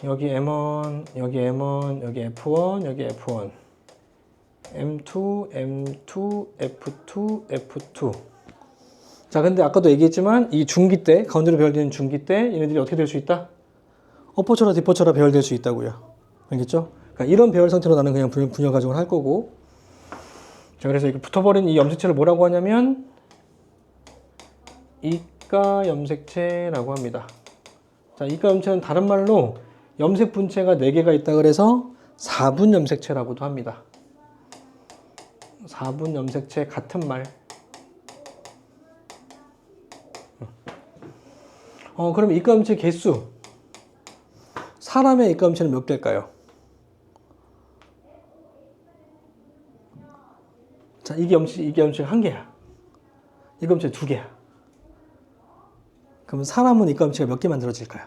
여기 M1, 여기 M1, 여기 F1, 여기 F1, M2, M2, F2, F2. 자, 근데 아까도 얘기했지만 이 중기 때, 가운데로 배열되는 중기 때 얘네들이 어떻게 될 수 있다? 어퍼처라 디퍼처라 배열될 수 있다고요. 알겠죠? 그러니까 이런 배열 상태로 나는 그냥 분열 과정을 할 거고. 자, 그래서 이렇게 붙어버린 이 염색체를 뭐라고 하냐면 이가 염색체라고 합니다. 자, 이가 염색체는 다른 말로 염색 분체가 4개가 있다 그래서 4분 염색체라고도 합니다. 4분 염색체 같은 말. 그럼 이가 염체 개수. 사람의 이가 염체는 몇 개일까요? 자, 이게 염체가 1개야. 이가 염체 2개야. 그럼 사람은 이가 염체가 몇 개 만들어질까요?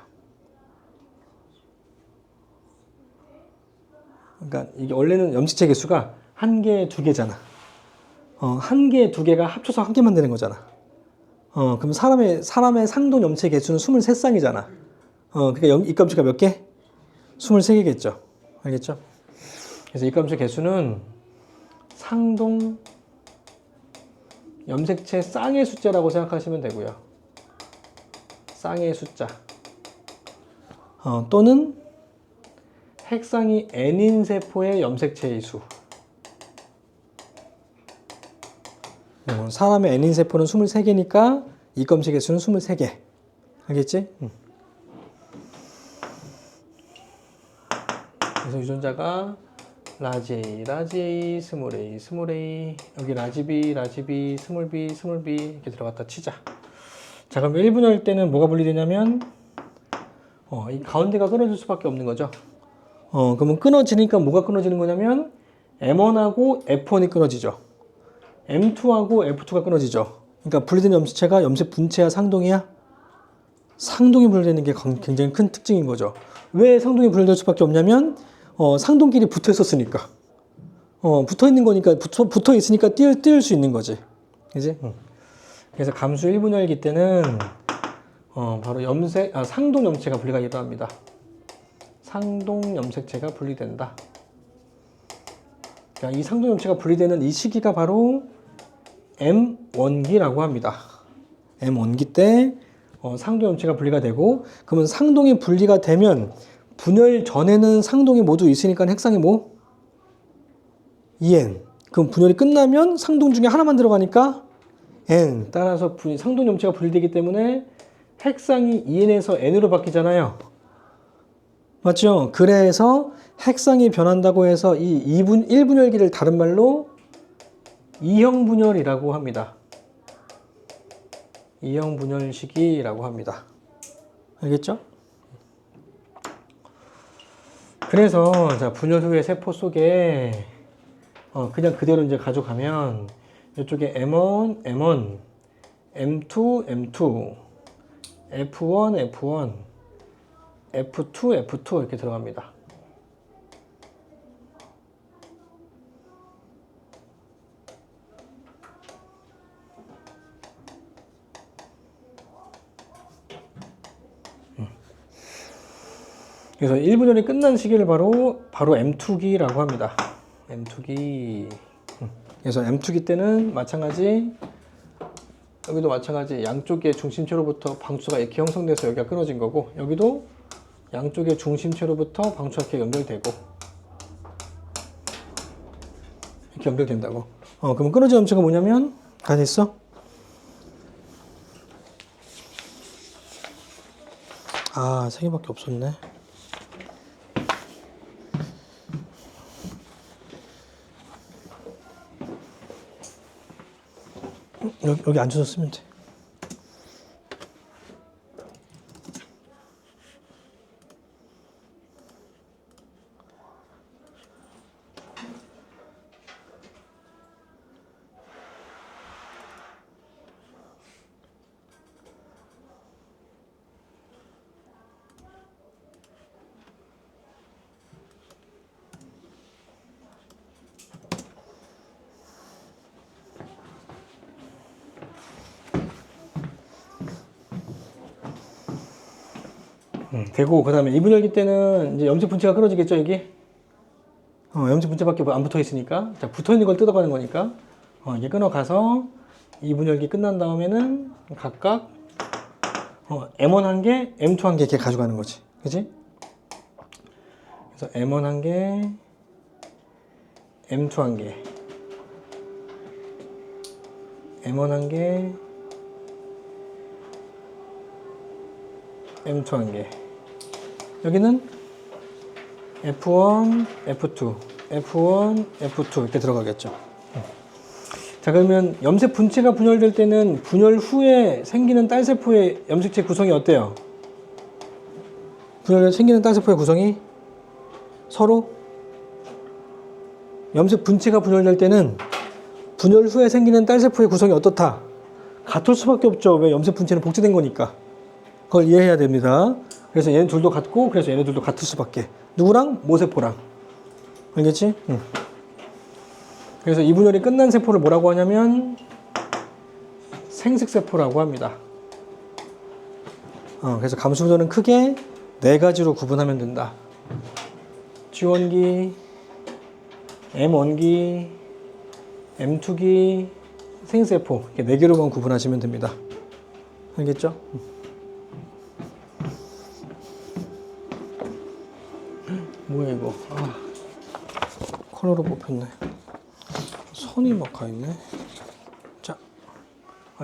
그러니까 이게 원래는 염색체 개수가 1개, 2개잖아. 1개, 2개가 합쳐서 1개 만드는 거잖아. 그럼 사람의 상동 염체 개수는 23쌍이잖아. 그러니까 이가 염체가 몇 개? 23개겠죠. 알겠죠? 그래서 이가 염체 개수는 상동 염색체 쌍의 숫자라고 생각하시면 되고요. 쌍의 숫자. 또는 핵상이 n인 세포의 염색체의 수. 사람의 n인 세포는 23개니까 이가 염체 개수는 23개. 알겠지? 그래서 유전자가 라지 A, 라지 A, 스몰 A, 스몰 A, 여기 라지 B, 라지 B, 스몰 B, 스몰 B 이렇게 들어갔다 치자. 자, 그럼 1분열 때는 뭐가 분리되냐면 이 가운데가 끊어질 수밖에 없는 거죠. 그러면 끊어지니까 뭐가 끊어지는 거냐면 M1하고 F1이 끊어지죠. M2하고 F2가 끊어지죠. 그러니까 분리된 염색체가 염색 분체야, 상동이야? 상동이 분리되는 게 굉장히 큰 특징인 거죠. 왜 상동이 분리될 수밖에 없냐면 상동끼리 붙어 있었으니까. 붙어 있는 거니까, 붙어 있으니까 띄울 수 있는 거지. 그지? 그래서 감수 1분열기 때는 바로 상동 염색체가 분리가 일어납니다. 상동 염색체가 분리된다. 그러니까 이 상동 염체가 분리되는 이 시기가 바로 M1기라고 합니다. M1기 때 상동 염체가 분리가 되고, 그러면 상동이 분리가 되면 분열 전에는 상동이 모두 있으니까 핵상이 뭐? EN. 그럼 분열이 끝나면 상동 중에 하나만 들어가니까 N. 따라서 상동 염체가 분리되기 때문에 핵상이 EN에서 N으로 바뀌잖아요. 맞죠? 그래서 핵상이 변한다고 해서 이 1분열기를 다른 말로 이형 분열이라고 합니다. 이형 분열식이라고 합니다. 알겠죠? 그래서 자, 분열 후의 세포 속에 그냥 그대로 이제 가져가면 이쪽에 M1, M1, M2, M2, F1, F1, F2, F2 이렇게 들어갑니다. 그래서 1분열이 끝난 시기를 바로 M2기라고 합니다. M2기. 그래서 M2기 때는 마찬가지, 여기도 마찬가지 양쪽의 중심체로부터 방수가 이렇게 형성돼서 여기가 끊어진 거고, 여기도 양쪽의 중심체로부터 방수가 이렇게 연결되고, 이렇게 연결된다고. 그럼 끊어진 염체가 뭐냐면, 가만히 있어. 아, 3개밖에 없었네. 여기 앉아서 쓰면 돼. 되고, 그 다음에 2분열기 때는 이제 염색 분체가 끊어지겠죠, 이게? 염색 분체밖에 안 붙어 있으니까. 자, 붙어 있는 걸 뜯어가는 거니까. 이게 끊어가서 2분열기 끝난 다음에는 각각 M1 한 개, M2 한 개 이렇게 가져가는 거지. 그지? 그래서 M1 한 개, M2 한 개, M1 한 개, M2 한 개. 여기는 F1, F2, F1, F2 이렇게 들어가겠죠. 자, 그러면 염색 분체가 분열될 때는 분열 후에 생기는 딸세포의 염색체 구성이 어때요? 분열 후에 생기는 딸세포의 구성이 서로 염색 분체가 분열될 때는 분열 후에 생기는 딸세포의 구성이 어떻다? 같을 수밖에 없죠. 왜? 염색 분체는 복제된 거니까. 그걸 이해해야 됩니다. 그래서 얘네 둘도 같고, 그래서 얘네 둘도 같을 수밖에. 누구랑? 모세포랑. 알겠지? 응. 그래서 이분열이 끝난 세포를 뭐라고 하냐면 생식세포라고 합니다. 그래서 감수분열은 크게 4가지로 구분하면 된다. G1기, M1기, M2기, 생세포 이렇게 4개로만 구분하시면 됩니다. 알겠죠? 뭐야 이거? 컬러로 뽑혔네. 선이 막 가있네. 자,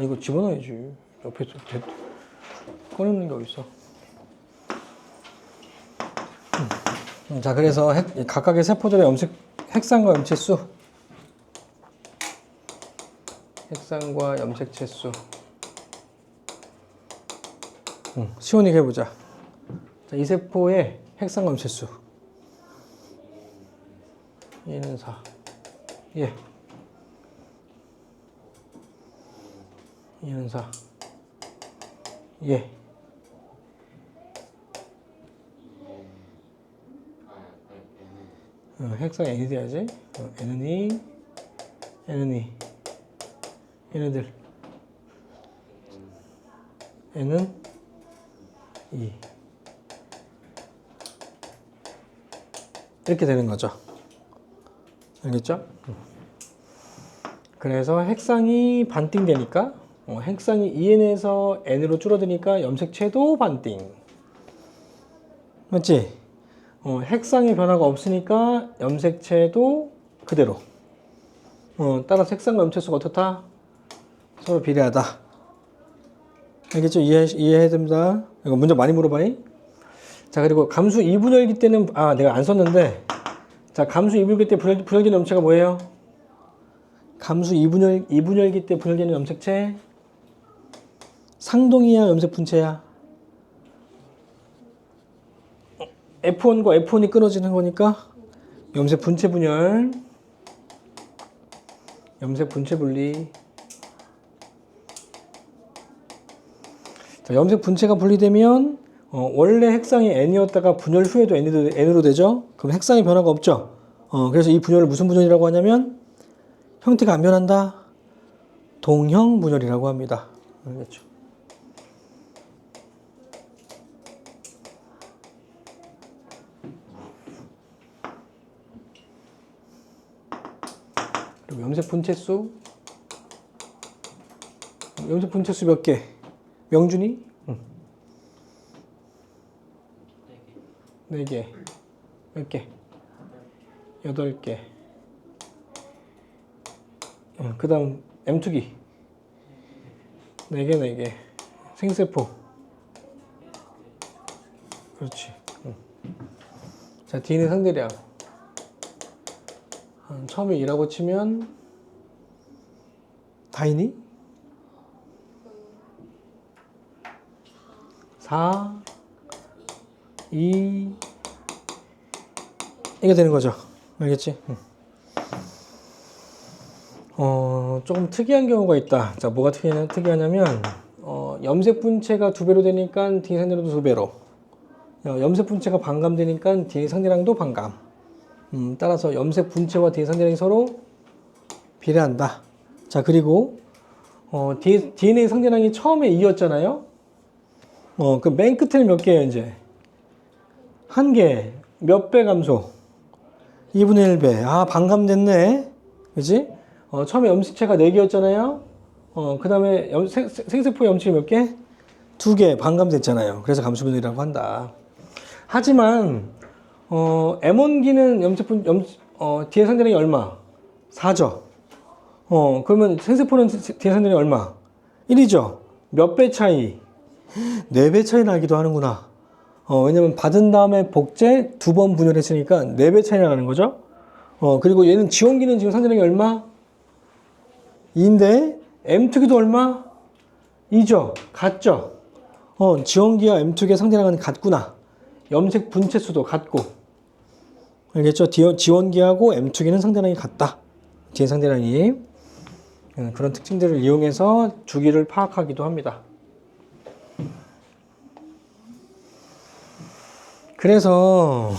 이거 집어넣어야지. 옆에서 꺼내는 게 어딨어? 자, 그래서 각각의 세포들의 핵상과 염체수, 핵상과 염색체 수. 시원하게 해보자. 자, 이 세포의 핵상과 염체 수. 얘는 4. 예. 얘는 4. 예. 핵상 N이 돼야지. N은 2, N은 2. 얘네들. N은 2. 이렇게 되는 거죠. 알겠죠? 그래서 핵상이 반띵 되니까 핵상이 2n에서 n으로 줄어드니까 염색체도 반띵. 맞지? 핵상의 변화가 없으니까 염색체도 그대로. 따라서 핵상과 염체수가 어떻다? 서로 비례하다. 알겠죠? 이해해야 됩니다. 이거 문제 많이 물어봐요. 자, 그리고 감수 2분열기 때는, 내가 안 썼는데, 자, 감수 2분열기 때 분열기는 염체가 뭐예요? 감수 2분열기 때 분열기는 염색체? 상동이야, 염색 분체야? F1과 F1이 끊어지는 거니까, 염색 분체 분열, 염색 분체 분리. 자, 염색 분체가 분리되면 원래 핵상이 N이었다가 분열 후에도 N으로 되죠? 그럼 핵상의 변화가 없죠? 그래서 이 분열을 무슨 분열이라고 하냐면 형태가 안 변한다. 동형 분열이라고 합니다. 알겠죠? 그리고 염색 분체수 몇 개? 명준이? 응. 4개. 몇 개? 8개. 그 다음 M2기 4개 4개. 생세포. 그렇지. 자, DNA 상대량 처음에 2라고 치면 다이니? 4 2 이게 되는 거죠. 알겠지? 조금 특이한 경우가 있다. 자, 뭐가 특이하냐면 염색 분체가 2배로 되니까 DNA 상대량도 2배로, 염색 분체가 반감되니까 DNA 상대량도 반감. 따라서 염색 분체와 DNA 상대량이 서로 비례한다. 자, 그리고 DNA 상대량이 처음에 2였잖아요. 그 맨 끝에는 몇 개예요, 이제? 1개. 몇 배 감소? 2분의 1배. 반감됐네. 그지? 처음에 염색체가 4개였잖아요. 그 다음에 생세포 염체이 몇 개? 2개. 반감됐잖아요. 그래서 감소분열이라고 한다. 하지만, M1기는 DNA 상대량이 얼마? 4죠. 그러면 생세포는 DNA 상대량이 얼마? 1이죠. 몇 배 차이? 4배 차이 나기도 하는구나. 왜냐면 받은 다음에 복제 2번 분열했으니까 4배 차이 나는 거죠. 그리고 얘는 지원기는 지금 상대량이 얼마? 2인데 M2기도 얼마? 2죠. 같죠. 지원기와 M2기의 상대량은 같구나. 염색 분체 수도 같고. 알겠죠? 지원기하고 M2기는 상대량이 같다. DNA 상대량이. 그런 특징들을 이용해서 주기를 파악하기도 합니다. 그래서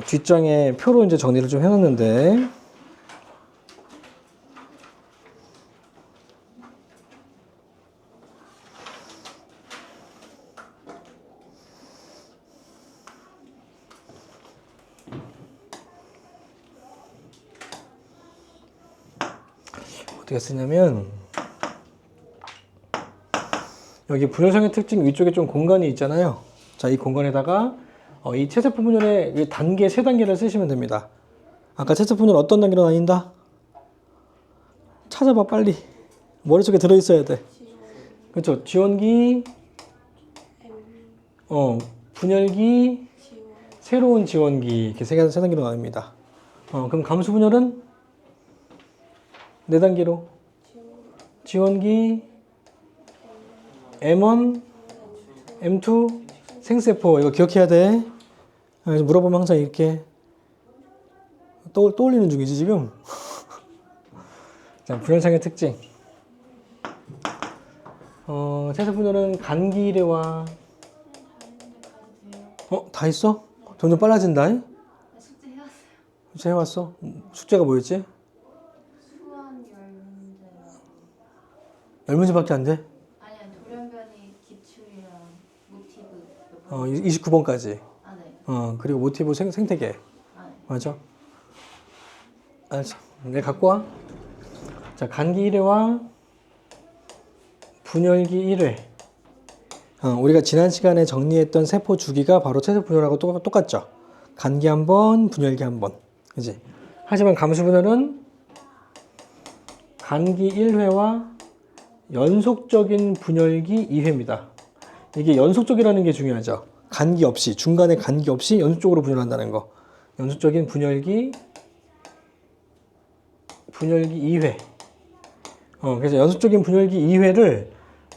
뒷장에 표로 이제 정리를 좀 해놨는데, 어떻게 쓰냐면, 여기 분열상의 특징 위쪽에 좀 공간이 있잖아요. 자, 이 공간에다가 이 체세포 분열의 단계 3단계를 쓰시면 됩니다. 아까 체세포 분열 어떤 단계로 나뉜다? 찾아봐, 빨리. 머릿속에 들어있어야 돼. 그렇죠. 지원기, 분열기, 새로운 지원기, 이렇게 3단계로 나뉩니다. 그럼 감수 분열은 4단계로 지원기, M1, M2, 생세포. 이거 기억해야 돼. 물어보면 항상 이렇게 떠올리는 중이지 지금. 자, 분열상의 특징. 체세포 분열은 간기 1회와 다 했어? 점점 빨라진다. 숙제 해왔어요. 숙제 해왔어? 숙제가 뭐였지? 수완 열문제. 10문제밖에 안 돼? 아니 돌연변이 기출이랑 모티브. 29번까지. 네. 그리고 모티브 생태계. 네. 맞아? 알았어. 내가 갖고 와. 자, 간기 1회와 분열기 1회. 우리가 지난 시간에 정리했던 세포 주기가 바로 체세포 분열하고 똑같죠? 간기 한 번, 분열기 한 번. 그지? 하지만 감수 분열은 간기 1회와 연속적인 분열기 2회입니다. 이게 연속적이라는 게 중요하죠. 간기 없이, 중간에 간기 없이 연속적으로 분열한다는 거. 연속적인 분열기 2회. 그래서 연속적인 분열기 2회를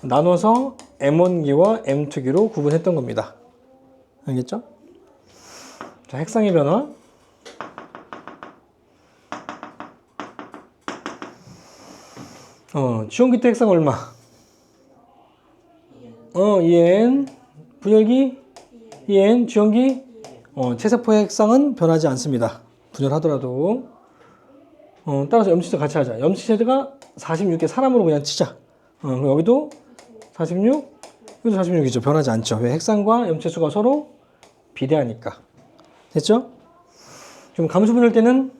나눠서 M1기와 M2기로 구분했던 겁니다. 알겠죠? 자, 핵상의 변화. 지원기 때 핵상 얼마? 2n. 분열기 2n. 지원기 체세포의 핵상은 변하지 않습니다. 분열하더라도. 따라서 염치체 같이 하자. 염치체가 46개 사람으로 그냥 치자. 그럼 여기도 46, 여기도 46이죠. 변하지 않죠. 왜? 핵상과 염치체 수가 서로 비례하니까. 됐죠? 지금 감수 분열 때는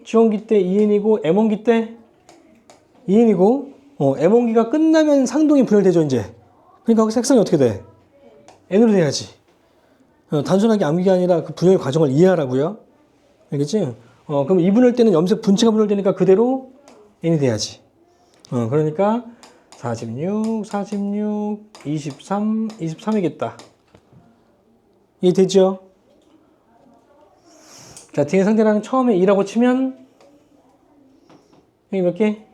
지원기 때 2n이고 M1기 때 2n이고 M1기가 끝나면 상동이 분열되죠, 이제. 그러니까 거기서 핵상이 어떻게 돼? n으로 돼야지. 단순하게 암기가 아니라 그 분열 과정을 이해하라고요. 알겠지? 그럼 2분열 때는 염색 분체가 분열되니까 그대로 n이 돼야지. 그러니까 46, 23, 23이겠다. 이해되죠? 자, 등의 상대랑 처음에 2라고 치면 여기 몇 개?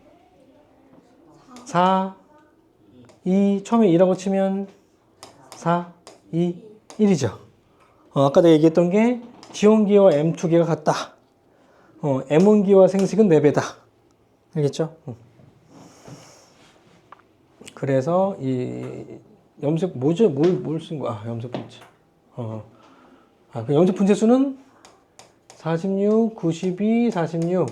4, 2, 처음에 2라고 치면 4, 2, 1이죠. 아까 내가 얘기했던 게 지원기와 M2기가 같다. M1기와 생식은 4배다. 알겠죠? 그래서 이 염색 뭐죠? 뭘 쓴 거야? 염색 분체. 그 염색 분체 수는 46, 92, 46.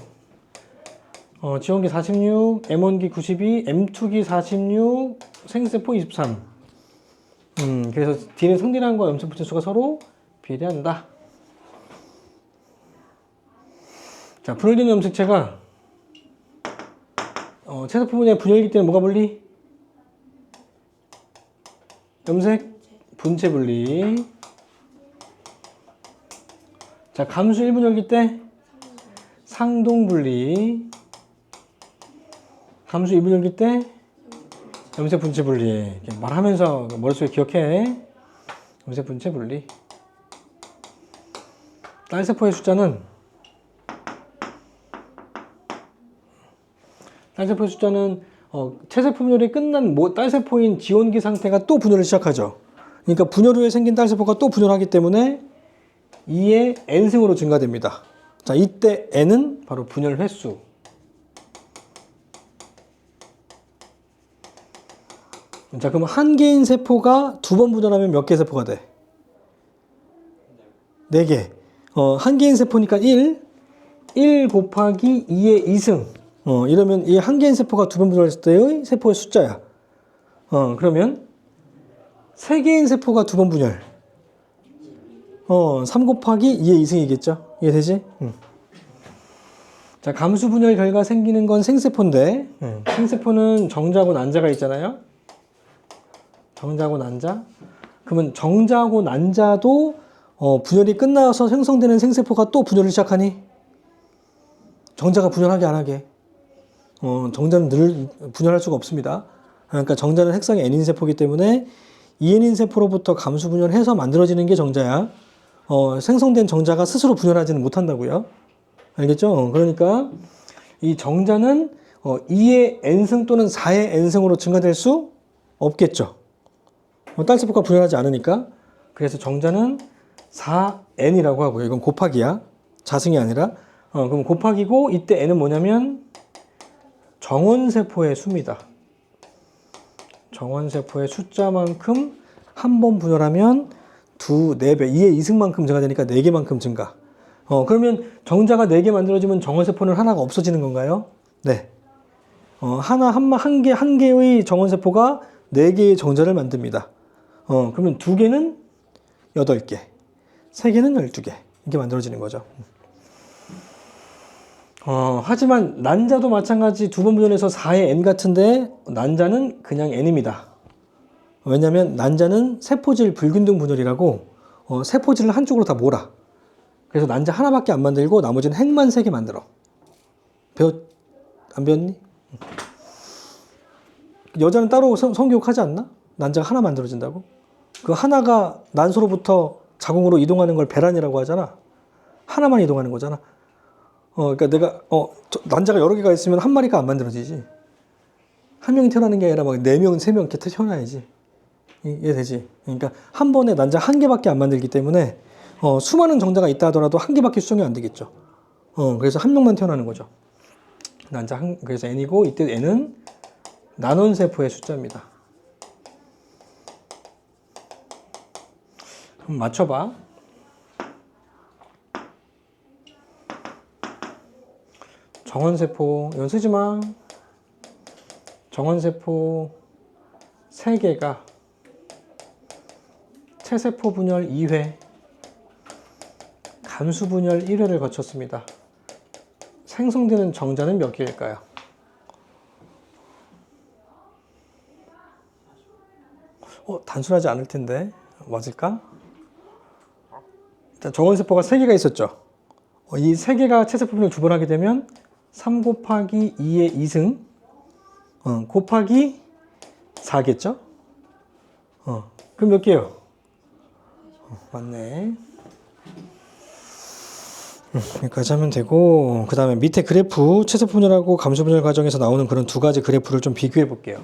지원기 46, M1기 92, M2기 46, 생세포 23. 그래서 DNA 성질량과 염색 분체 수가 서로 비례한다. 자, 분열된 염색체가 체세포 분의 분열이기 때문에 뭐가 분리? 염색 분체 분리. 자, 감수 1분열기 때 상동 분리. 감수 2분열기 때 염색 분체 분리. 이렇게 말하면서 머릿속에 기억해. 염색 분체 분리. 딸세포의 숫자는 체세포 분열이 끝난 딸세포인 지원기 상태가 또 분열을 시작하죠. 그러니까 분열 후에 생긴 딸세포가 또 분열하기 때문에 2의 n승으로 증가됩니다. 자, 이때 n은 바로 분열 횟수. 자, 그럼 한 개인 세포가 2번 분열하면 몇 개 세포가 돼? 4개. 한 개인 세포니까 1 곱하기 2의 2승. 이러면 이 한 개인 세포가 2번 분열했을 때의 세포의 숫자야. 그러면 3개인 세포가 2번 분열. 3 곱하기 2의 2승이겠죠? 이해되지? 자, 감수 분열 결과 생기는 건 생세포인데, 생세포는 정자하고 난자가 있잖아요? 정자하고 난자. 그러면 정자하고 난자도 분열이 끝나서 생성되는 생세포가 또 분열을 시작하니? 정자가 분열하게 안 하게. 정자는 늘 분열할 수가 없습니다. 그러니까 정자는 핵상의 n인 세포이기 때문에 2n인 세포로부터 감수 분열해서 만들어지는 게 정자야. 생성된 정자가 스스로 분열하지는 못한다고요. 알겠죠? 그러니까 이 정자는 2의 n승 또는 4의 n승으로 증가될 수 없겠죠. 딸세포가 분열하지 않으니까. 그래서 정자는 4n이라고 하고요. 이건 곱하기야. 자승이 아니라. 그럼 곱하기고 이때 n은 뭐냐면 정원세포의 수입니다. 정원세포의 숫자만큼 한 번 분열하면 4배, 2의 2승만큼 증가되니까 4개만큼 증가. 그러면 정자가 4개 만들어지면 정원세포는 하나가 없어지는 건가요? 네. 한 개의 정원세포가 4개의 정자를 만듭니다. 그러면 2개는 8개, 3개는 12개. 이게 만들어지는 거죠. 하지만 난자도 마찬가지 2번 분열해서 4의 n 같은데 난자는 그냥 n입니다. 왜냐하면 난자는 세포질 불균등 분열이라고 세포질을 한쪽으로 다 몰아. 그래서 난자 하나밖에 안 만들고 나머지는 핵만 3개 만들어. 안 배웠니? 여자는 따로 성교육 하지 않나? 난자가 하나 만들어진다고? 그 하나가 난소로부터 자궁으로 이동하는 걸 배란이라고 하잖아. 하나만 이동하는 거잖아. 그러니까 내가 난자가 여러 개가 있으면 한 마리가 안 만들어지지. 한 명이 태어나는 게 아니라 막 4명, 3명 이렇게 태어나야지. 이해되지? 그러니까 한 번에 난자 한 개밖에 안 만들기 때문에 수많은 정자가 있다 하더라도 한 개밖에 수정이 안 되겠죠. 그래서 한 명만 태어나는 거죠. 그래서 n이고 이때 n은 나눈 세포의 숫자입니다. 그럼 맞춰봐. 정원세포 이건 쓰지마. 정원세포 3개가 체세포 분열 2회, 간수 분열 1회를 거쳤습니다. 생성되는 정자는 몇 개일까요? 단순하지 않을 텐데 맞을까? 일단 정원세포가 3개가 있었죠. 이 3개가 체세포 분열 2번 하게 되면 3 곱하기 2의 2승 곱하기 4겠죠? 그럼 몇 개요? 맞네. 여기까지 하면 되고, 그 다음에 밑에 그래프, 체세포 분열하고 감수 분열 과정에서 나오는 그런 두 가지 그래프를 좀 비교해 볼게요.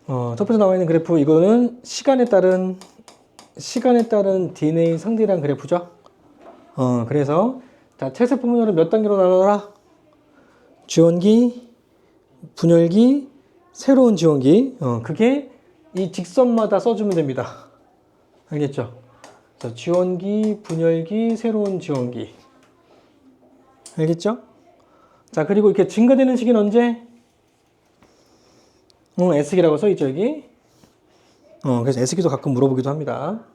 첫 번째 나와 있는 그래프, 이거는 시간에 따른 DNA 상대량 그래프죠. 그래서, 자, 체세포 분열을 몇 단계로 나눠라? 지원기, 분열기, 새로운 지원기. 그게 이 직선마다 써주면 됩니다. 알겠죠? 그래서 지원기, 분열기, 새로운 지원기. 알겠죠? 자, 그리고 이렇게 증가되는 시기는 언제? S기라고 써있죠, 여기. 그래서 S기도 가끔 물어보기도 합니다.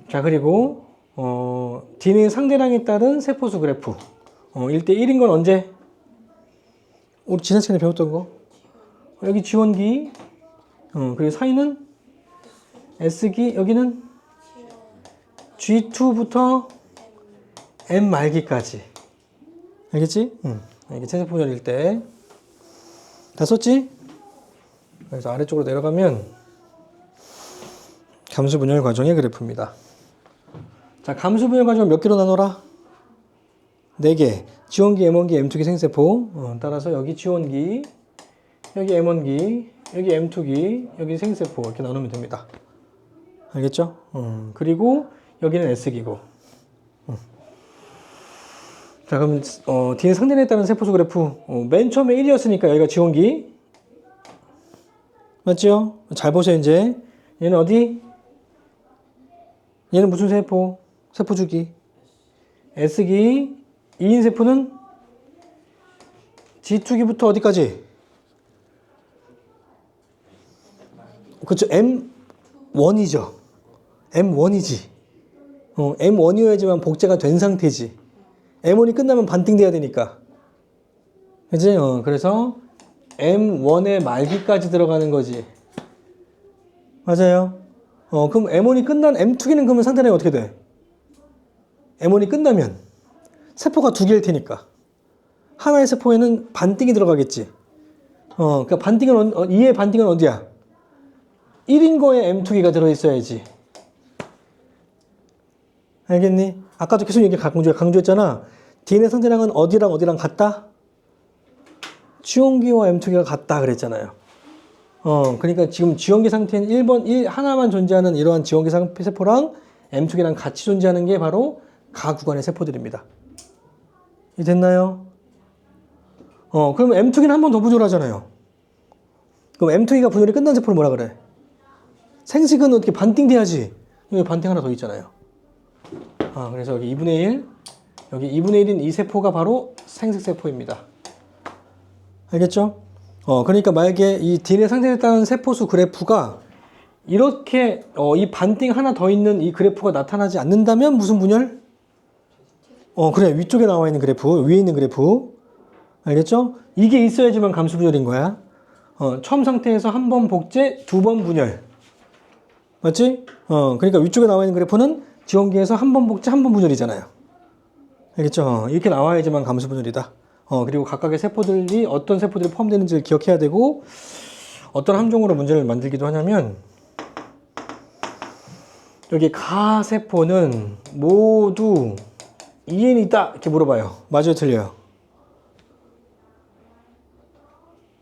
자, 그리고, DNA 상대량에 따른 세포수 그래프. 1대1인 건 언제? 우리 지난 시간에 배웠던 거. 여기 지원기. 그리고 사이는 S기, 여기는 G2부터 M 말기까지. 알겠지? 이게 체세포 분열일 때. 다 썼지? 그래서 아래쪽으로 내려가면 감수 분열 과정의 그래프입니다. 자, 감수 분열 과정을 몇 개로 나눠라? 4개. 지원기, M1기, M2기 생세포. 따라서 여기 지원기, 여기 M1기, 여기 M2기, 여기 생세포 이렇게 나누면 됩니다. 알겠죠? 그리고 여기는 S기고. 자, 그럼 DNA 상대량에 따른 세포수 그래프. 맨 처음에 1이었으니까 여기가 지원기. 맞죠? 잘 보세요, 이제. 얘는 어디? 얘는 무슨 세포? 세포주기. S기. 2인 세포는 G2기부터 어디까지? 그렇죠. M1이죠. M1이지. M1이어야지만 복제가 된 상태지. M1이 끝나면 반띵돼야 되니까. 그치? 그래서 M1의 말기까지 들어가는 거지. 맞아요. 그럼 M1이 끝난 M2기는 그러면 상대량이 어떻게 돼? M1이 끝나면 세포가 2개일 테니까 하나의 세포에는 반띵이 들어가겠지. 그러니까 반띵은 2의 반띵은 어디야? 1인 거에 M2기가 들어있어야지. 알겠니? 아까도 계속 얘기 강조했잖아. DNA 상대량은 어디랑 어디랑 같다? 지원기와 M2기가 같다 그랬잖아요. 그러니까 지금 지원기 상태는 1번 하나만 존재하는 이러한 지원기 세포랑 M2기랑 같이 존재하는 게 바로 가 구간의 세포들입니다. 이 됐나요? 그럼 M2기는 한 번 더 분열하잖아요. 그럼 M2기가 분열이 끝난 세포를 뭐라 그래? 생식은 어떻게 반띵돼야지. 여기 반띵 하나 더 있잖아요. 그래서 여기 2분의 1, 여기 2분의 1인 이 세포가 바로 생식세포입니다. 알겠죠? 그러니까 만약에 이 DNA 상태에 따른 세포수 그래프가 이렇게 이 반띵 하나 더 있는 이 그래프가 나타나지 않는다면 무슨 분열? 그래. 위쪽에 나와 있는 그래프, 위에 있는 그래프. 알겠죠? 이게 있어야지만 감수 분열인 거야. 처음 상태에서 한 번 복제, 2번 분열. 맞지? 그러니까 위쪽에 나와 있는 그래프는 지원기에서 한 번 복제, 한 번 분열이잖아요. 알겠죠? 이렇게 나와야지만 감수 분열이다. 그리고 각각의 세포들이 어떤 세포들이 포함되는지를 기억해야 되고, 어떤 함정으로 문제를 만들기도 하냐면 여기 가세포는 모두 EN이 있다 이렇게 물어봐요. 맞아요, 틀려요?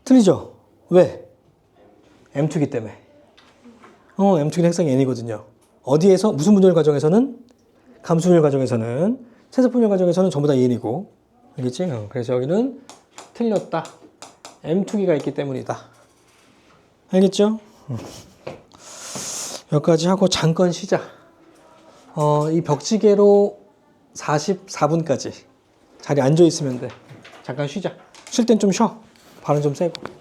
틀리죠? 왜? M2기 때문에. M2기는 핵성이 N이거든요. 어디에서? 무슨 분열 과정에서는? 감수분열 과정에서는. 세세분열 과정에서는 전부 다 EN이고. 알겠지? 그래서 여기는 틀렸다. M2기가 있기 때문이다. 알겠죠? 여기까지 하고 잠깐 쉬자. 이 벽지개로 44분까지 자리에 앉아 있으면 돼. 잠깐 쉬자. 쉴 땐 좀 쉬어. 발은 좀 세고.